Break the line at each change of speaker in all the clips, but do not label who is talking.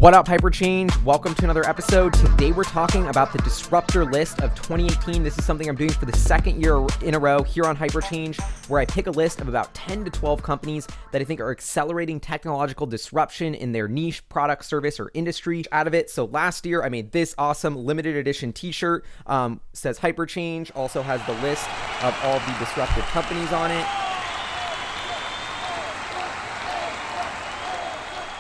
What up, HyperChange? Welcome to another episode. Today we're talking about the disruptor list of 2018. This is something I'm doing for the second year in a row here on HyperChange, where I pick a list of about 10 to 12 companies that I think are accelerating technological disruption in their niche product, service, or industry out of it. So last year I made this awesome limited edition t-shirt, says HyperChange, also has the list of all the disruptive companies on it.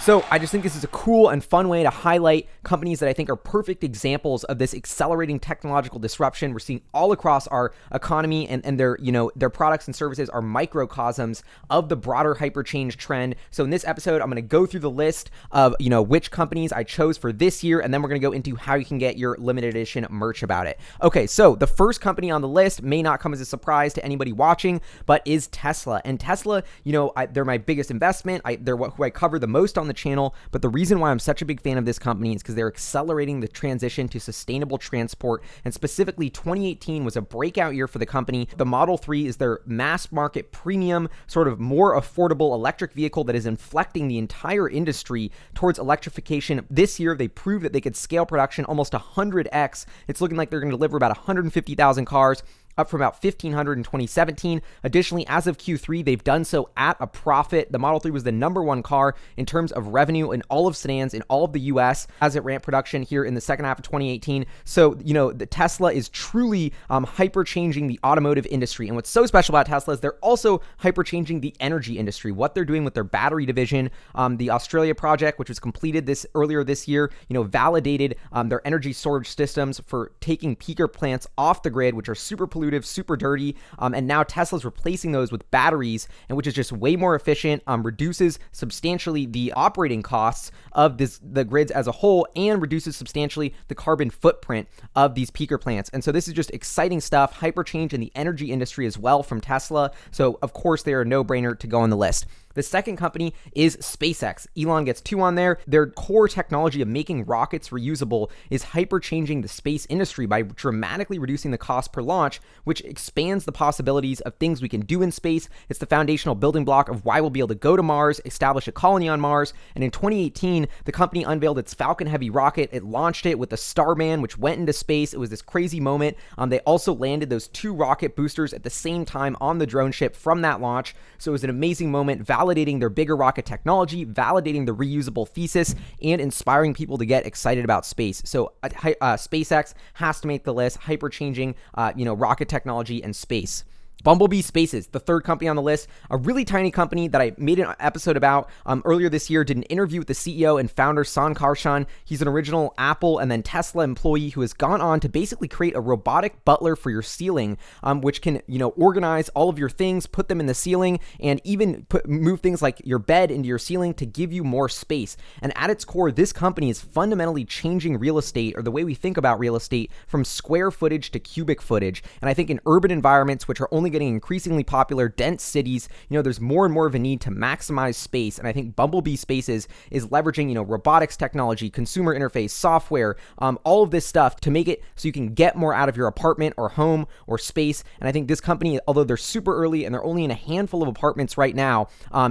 So I just think this is a cool and fun way to highlight companies that I think are perfect examples of this accelerating technological disruption we're seeing all across our economy, and their products and services are microcosms of the broader hyperchange trend. So in this episode, I'm going to go through the list of, which companies I chose for this year, and then we're going to go into how you can get your limited edition merch about it. Okay, so the first company on the list may not come as a surprise to anybody watching, but is Tesla. And Tesla, they're my biggest investment. They're who I cover the most on the channel, but the reason why I'm such a big fan of this company is because they're accelerating the transition to sustainable transport, and specifically 2018 was a breakout year for the company. The Model 3 is their mass market premium, sort of more affordable electric vehicle that is inflecting the entire industry towards electrification. This year, they proved that they could scale production almost 100x. It's looking like they're going to deliver about 150,000 cars, up from about 1,500 in 2017. Additionally, as of Q3, they've done so at a profit. The Model 3 was the number one car in terms of revenue in all of sedans in all of the US as it ramped production here in the second half of 2018. So, the Tesla is truly hyper-changing the automotive industry. And what's so special about Tesla is they're also hyper-changing the energy industry. What they're doing with their battery division, the Australia project, which was completed earlier this year, validated their energy storage systems for taking peaker plants off the grid, which are super pollutive, super dirty, and now Tesla's replacing those with batteries, and which is just way more efficient, reduces substantially the operating costs of the grids as a whole, and reduces substantially the carbon footprint of these peaker plants. And so this is just exciting stuff, hyper-change in the energy industry as well from Tesla. So of course they are a no-brainer to go on the list. The second company is SpaceX. Elon gets two on there. Their core technology of making rockets reusable is hyper-changing the space industry by dramatically reducing the cost per launch, which expands the possibilities of things we can do in space. It's the foundational building block of why we'll be able to go to Mars, establish a colony on Mars. And in 2018, the company unveiled its Falcon Heavy rocket. It launched it with the Starman, which went into space. It was this crazy moment. They also landed those two rocket boosters at the same time on the drone ship from that launch. So it was an amazing moment, validating their bigger rocket technology, validating the reusable thesis, and inspiring people to get excited about space. So SpaceX has to make the list, hyper-changing, rocket technology and space. Bumblebee Spaces, the third company on the list, a really tiny company that I made an episode about earlier this year, did an interview with the CEO and founder, San Karshan. He's an original Apple and then Tesla employee who has gone on to basically create a robotic butler for your ceiling, which can, organize all of your things, put them in the ceiling, and even move things like your bed into your ceiling to give you more space. And at its core, this company is fundamentally changing real estate, or the way we think about real estate, from square footage to cubic footage. And I think in urban environments, which are only getting increasingly popular, dense cities, there's more and more of a need to maximize space. And I think Bumblebee Spaces is leveraging, robotics technology, consumer interface, software, all of this stuff to make it so you can get more out of your apartment or home or space. And I think this company, although they're super early and they're only in a handful of apartments right now,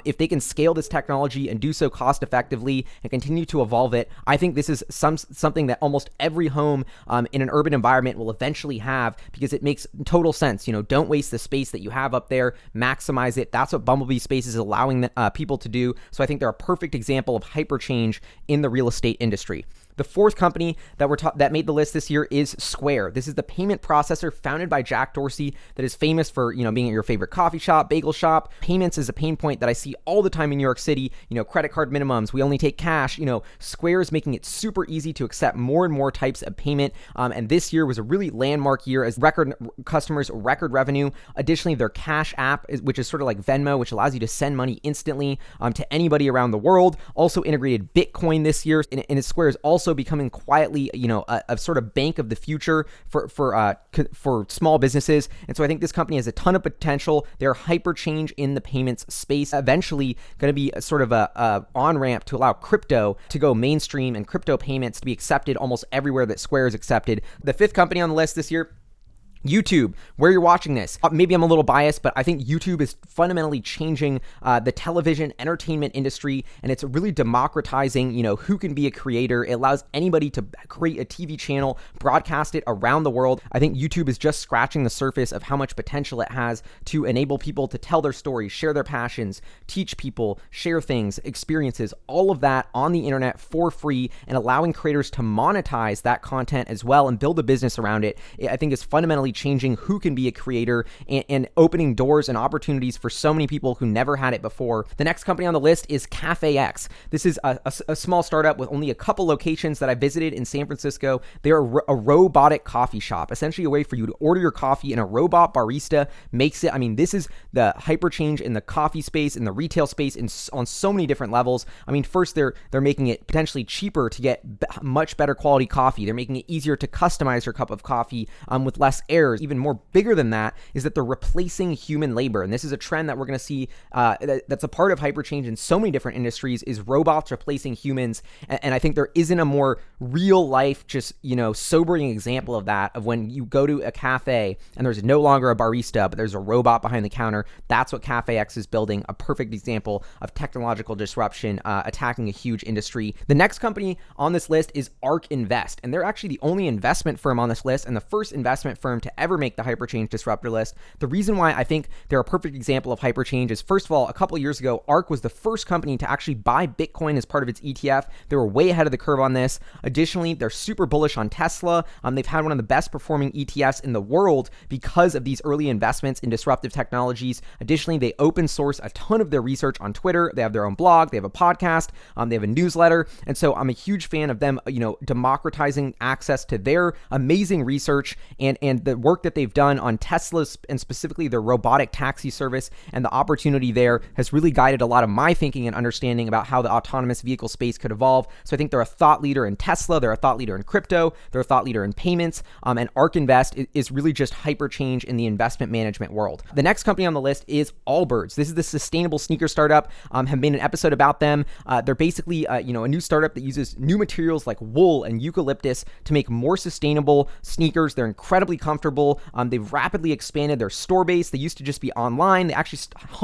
if they can scale this technology and do so cost effectively and continue to evolve it, I think this is something that almost every home in an urban environment will eventually have, because it makes total sense. Don't waste the space that you have up there, maximize it. That's what Bumblebee Spaces is allowing people to do. So I think they're a perfect example of hyper-change in the real estate industry. The fourth company that made the list this year is Square. This is the payment processor founded by Jack Dorsey that is famous for, being at your favorite coffee shop, bagel shop. Payments is a pain point that I see all the time in New York City. Credit card minimums. We only take cash. Square is making it super easy to accept more and more types of payment. And this year was a really landmark year as record revenue. Additionally, their Cash app, which is sort of like Venmo, which allows you to send money instantly to anybody around the world, also integrated Bitcoin this year. And Square is also becoming quietly, a sort of bank of the future for small businesses. And so I think this company has a ton of potential. They're hyper-change in the payments space. Eventually going to be a sort of a on-ramp to allow crypto to go mainstream and crypto payments to be accepted almost everywhere that Square is accepted. The fifth company on the list this year YouTube, where you're watching this. Maybe I'm a little biased, but I think YouTube is fundamentally changing the television entertainment industry, and it's really democratizing, who can be a creator. It allows anybody to create a TV channel, broadcast it around the world. I think YouTube is just scratching the surface of how much potential it has to enable people to tell their stories, share their passions, teach people, share things, experiences, all of that on the internet for free, and allowing creators to monetize that content as well and build a business around it. I think is fundamentally changing who can be a creator and opening doors and opportunities for so many people who never had it before. The next company on the list is CafeX. This is a small startup with only a couple locations that I visited in San Francisco. They're a robotic coffee shop, essentially a way for you to order your coffee and a robot barista makes it. I mean, this is the HyperChange in the coffee space, in the retail space, on so many different levels. I mean, first, they're making it potentially cheaper to get much better quality coffee. They're making it easier to customize your cup of coffee with less errors. Even more bigger than that is that they're replacing human labor. And this is a trend that we're going to see that's a part of HyperChange in so many different industries, is robots replacing humans. And I think there isn't a more real life, just, sobering example of that, of when you go to a cafe and there's no longer a barista, but there's a robot behind the counter. That's what CafeX is building, a perfect example of technological disruption attacking a huge industry. The next company on this list is ARK Invest, and they're actually the only investment firm on this list and the first investment firm to ever make the HyperChange disruptor list. The reason why I think they're a perfect example of HyperChange is, first of all, a couple of years ago, ARK was the first company to actually buy Bitcoin as part of its ETF. They were way ahead of the curve on this. Additionally, they're super bullish on Tesla. They've had one of the best performing ETFs in the world because of these early investments in disruptive technologies. Additionally, they open source a ton of their research on Twitter. They have their own blog. They have a podcast. They have a newsletter. And so I'm a huge fan of them, democratizing access to their amazing research and the work that they've done on Tesla, and specifically their robotic taxi service, and the opportunity there has really guided a lot of my thinking and understanding about how the autonomous vehicle space could evolve. So I think they're a thought leader in Tesla, they're a thought leader in crypto, they're a thought leader in payments, and ARK Invest is really just HyperChange in the investment management world. The next company on the list is Allbirds. This is the sustainable sneaker startup. Have made an episode about them. They're basically a new startup that uses new materials like wool and eucalyptus to make more sustainable sneakers. They're incredibly comfortable. They've rapidly expanded their store base. They used to just be online. They actually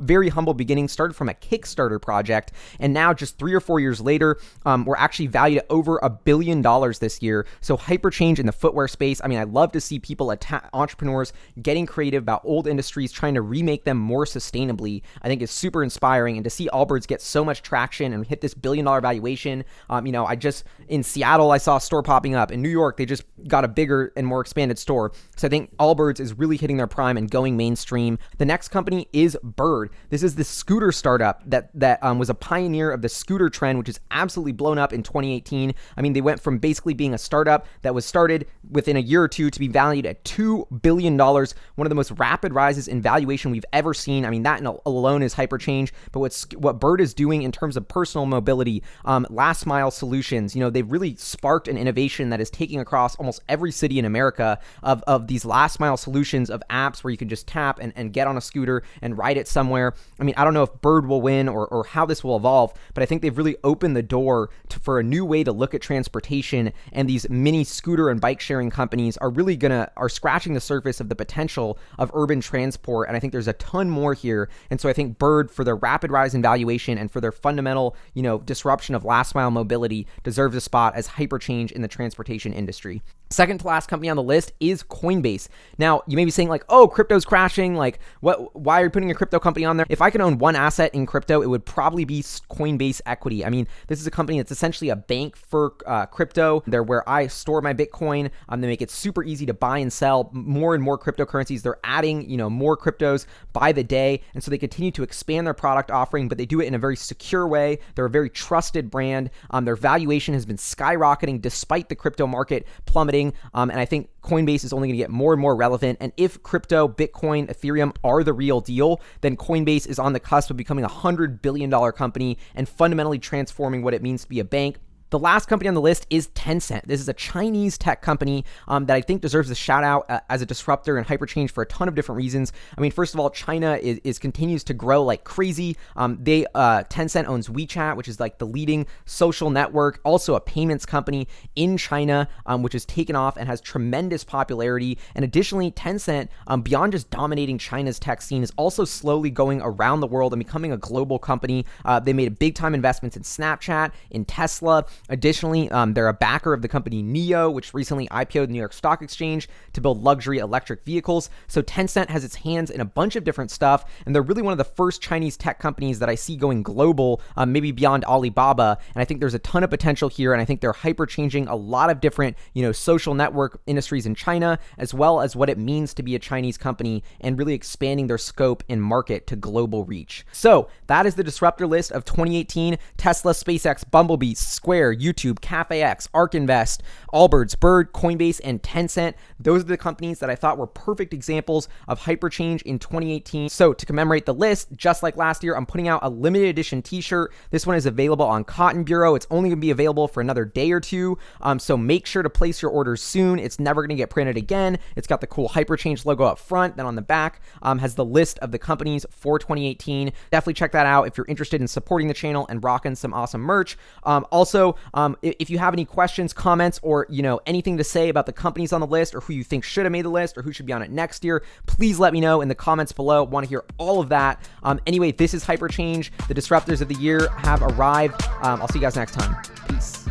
very humble beginnings, started from a Kickstarter project, and now just 3 or 4 years later, we're actually valued at over $1 billion this year. So HyperChange in the footwear space. I mean, I love to see people, entrepreneurs, getting creative about old industries, trying to remake them more sustainably. I think is super inspiring, and to see Allbirds get so much traction and hit this $1 billion valuation. I just in Seattle, I saw a store popping up. In New York, they just got a bigger and more expanded store. So I think Allbirds is really hitting their prime and going mainstream. The next company is Bird. This is the scooter startup that was a pioneer of the scooter trend, which is absolutely blown up in 2018. I mean, they went from basically being a startup that was started within a year or two to be valued at $2 billion, one of the most rapid rises in valuation we've ever seen. I mean, that alone is HyperChange, but what Bird is doing in terms of personal mobility, last mile solutions, they've really sparked an innovation that is taking across almost every city in America of these last mile solutions of apps where you can just tap and get on a scooter and ride it somewhere. I mean, I don't know if Bird will win or how this will evolve, but I think they've really opened the door for a new way to look at transportation, and these mini scooter and bike sharing companies are really are scratching the surface of the potential of urban transport, and I think there's a ton more here. And so I think Bird, for their rapid rise in valuation and for their fundamental, disruption of last mile mobility, deserves a spot as HyperChange in the transportation industry. Second to last company on the list is Coinbase. Now, you may be saying oh, crypto's crashing. Why are you putting a crypto company on there? If I could own one asset in crypto, it would probably be Coinbase equity. I mean, this is a company that's essentially a bank for crypto. They're where I store my Bitcoin. They make it super easy to buy and sell more and more cryptocurrencies. They're adding, more cryptos by the day. And so they continue to expand their product offering, but they do it in a very secure way. They're a very trusted brand. Their valuation has been skyrocketing despite the crypto market plummeting. And I think Coinbase is only going to get more and more relevant. And if crypto, Bitcoin, Ethereum are the real deal, then Coinbase is on the cusp of becoming a $100 billion company and fundamentally transforming what it means to be a bank. The last company on the list is Tencent. This is a Chinese tech company that I think deserves a shout out as a disruptor and HyperChange for a ton of different reasons. I mean, first of all, China is continues to grow like crazy. Tencent owns WeChat, which is like the leading social network, also a payments company in China, which has taken off and has tremendous popularity. And additionally, Tencent, beyond just dominating China's tech scene, is also slowly going around the world and becoming a global company. They made big time investments in Snapchat, in Tesla. Additionally, they're a backer of the company NIO, which recently IPO'd the New York Stock Exchange to build luxury electric vehicles. So Tencent has its hands in a bunch of different stuff, and they're really one of the first Chinese tech companies that I see going global, maybe beyond Alibaba. And I think there's a ton of potential here, and I think they're hyper-changing a lot of different, social network industries in China, as well as what it means to be a Chinese company, and really expanding their scope and market to global reach. So that is the disruptor list of 2018. Tesla, SpaceX, Bumblebee, Square, YouTube, CafeX, ARK Invest, Allbirds, Bird, Coinbase, and Tencent. Those are the companies that I thought were perfect examples of hyperchange in 2018. So to commemorate the list, just like last year, I'm putting out a limited edition t-shirt. This one is available on Cotton Bureau. It's only going to be available for another day or two. So make sure to place your orders soon. It's never going to get printed again. It's got the cool hyperchange logo up front. Then on the back has the list of the companies for 2018. Definitely check that out if you're interested in supporting the channel and rocking some awesome merch. Also, if you have any questions, comments, or anything to say about the companies on the list, or who you think should have made the list, or who should be on it next year, please let me know in the comments below. Want to hear all of that. Anyway, this is HyperChange. The disruptors of the year have arrived. I'll see you guys next time. Peace.